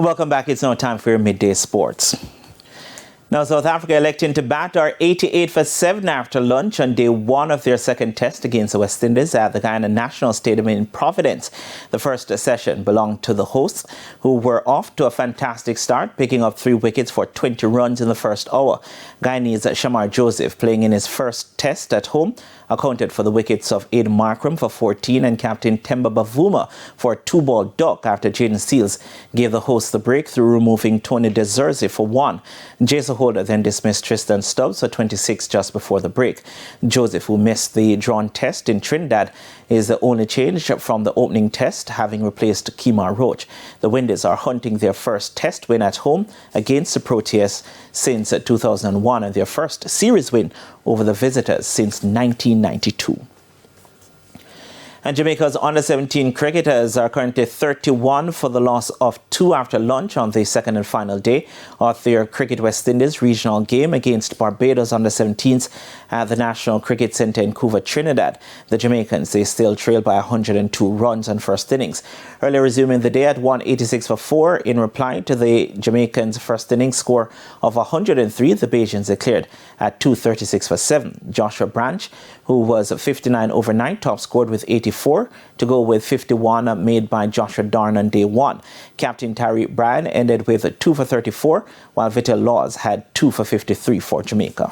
Welcome back. It's now time for your midday sports. Now, South Africa electing to bat are 88 for 7 after lunch on day one of their second test against the West Indies at the Guyana National Stadium in Providence. The first session belonged to the hosts, who were off to a fantastic start, picking up 3 wickets for 20 runs in the first hour. Guyanese Shamar Joseph, playing in his first test at home, accounted for the wickets of Aiden Markram for 14 and captain Temba Bavuma for a 2-ball duck after Jaden Seals gave the hosts the break through removing Tony DeZerzi for 1. Jason Holder then dismissed Tristan Stubbs for 26 just before the break. Joseph, who missed the drawn test in Trinidad, is the only change from the opening test, having replaced Kemar Roach. The Windies are hunting their first test win at home against the Proteas since 2001 and their first series win over the visitors since 1992. And Jamaica's under-17 cricketers are currently 31 for the loss of 2 after lunch on the second and final day of their Cricket West Indies regional game against Barbados under-17s at the National Cricket Centre in Couva, Trinidad. The Jamaicans, they still trail by 102 runs on first innings. Earlier resuming the day at 186 for 4 in reply to the Jamaicans' first innings score of 103, the Bajans declared at 236 for 7. Joshua Branch, who was 59 overnight, top scored with 84 to go with 51 made by Joshua Darn on day 1. Captain Tariq Bryan ended with 2 for 34, while Vital Laws had 2 for 53 for Jamaica.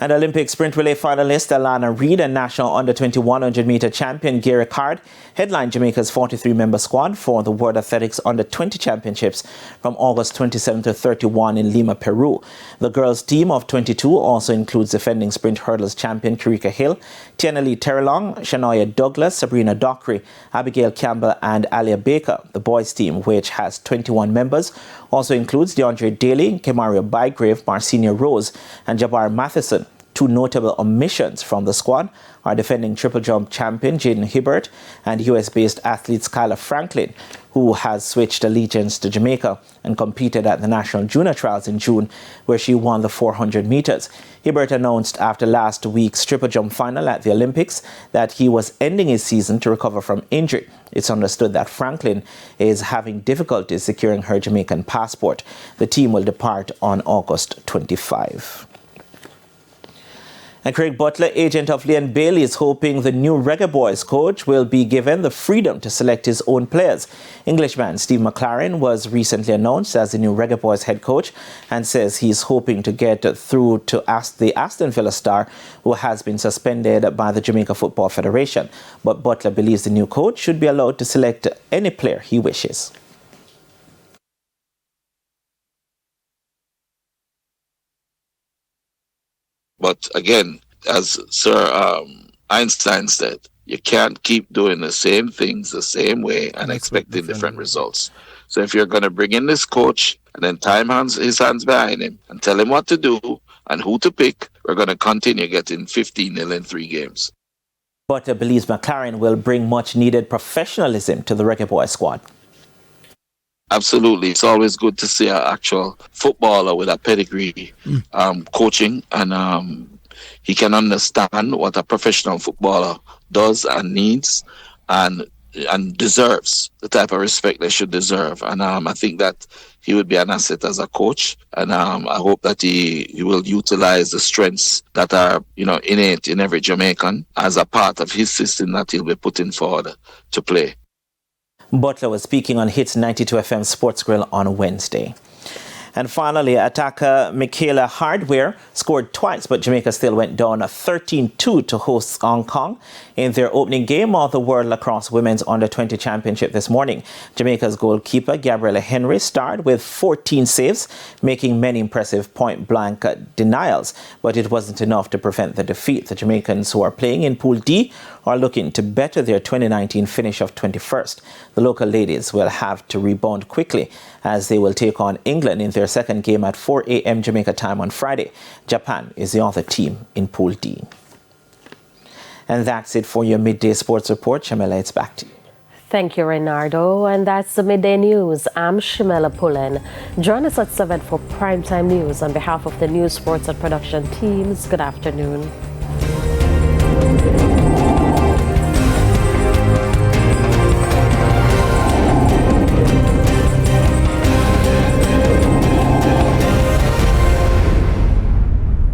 And Olympic sprint relay finalist Alana Reid and national under-21 100-meter champion Gary Card headlined Jamaica's 43-member squad for the World Athletics Under-20 Championships from August 27 to 31 in Lima, Peru. The girls' team of 22 also includes defending sprint hurdles champion Karika Hill, Tiana Lee Terrelong, Shania Douglas, Sabrina Dockery, Abigail Campbell and Alia Baker. The boys' team, which has 21 members, also includes DeAndre Daly, Kemario Bygrave, Marcinia Rose and Jabbar Matheson. 2 notable omissions from the squad are defending triple jump champion Jaden Hibbert and US-based athlete Skylar Franklin, who has switched allegiance to Jamaica and competed at the National Junior Trials in June, where she won the 400 meters. Hibbert announced after last week's triple jump final at the Olympics that he was ending his season to recover from injury. It's understood that Franklin is having difficulty securing her Jamaican passport. The team will depart on August 25. And Craig Butler, agent of Leon Bailey, is hoping the new Reggae boyz coach will be given the freedom to select his own players. Englishman Steve McLaren was recently announced as the new Reggae boyz head coach and says he's hoping to get through to the Aston Villa star, who has been suspended by the Jamaica Football Federation. But Butler believes the new coach should be allowed to select any player he wishes. But again, as Sir Einstein said, you can't keep doing the same things the same way and expecting different results. So if you're going to bring in this coach and then tie his hands behind him and tell him what to do and who to pick, we're going to continue getting 15-0 in 3 games. Butler believes McLaren will bring much needed professionalism to the Reggae boyz squad. Absolutely. It's always good to see an actual footballer with a pedigree coaching, and he can understand what a professional footballer does and needs and deserves, the type of respect they should deserve. And I think that he would be an asset as a coach, and I hope that he will utilize the strengths that are innate in every Jamaican as a part of his system that he'll be putting forward to play. Butler was speaking on Hits 92 FM Sports Grill on Wednesday. And finally, attacker Michaela Hardware scored twice, but Jamaica still went down 13-2 to host Hong Kong in their opening game of the World Lacrosse Women's Under-20 Championship this morning. Jamaica's goalkeeper Gabriella Henry starred with 14 saves, making many impressive point-blank denials, but it wasn't enough to prevent the defeat. The Jamaicans, who are playing in Pool D, are looking to better their 2019 finish of 21st. The local ladies will have to rebound quickly as they will take on England in their second game at 4 a.m. Jamaica time on Friday. Japan is the other team in Pool D. And that's it for your Midday Sports Report. Shamela, it's back to you. Thank you, Reynardo. And that's the Midday News. I'm Shamela Pullen. Join us at 7 for Primetime News. On behalf of the News, Sports and Production teams, good afternoon.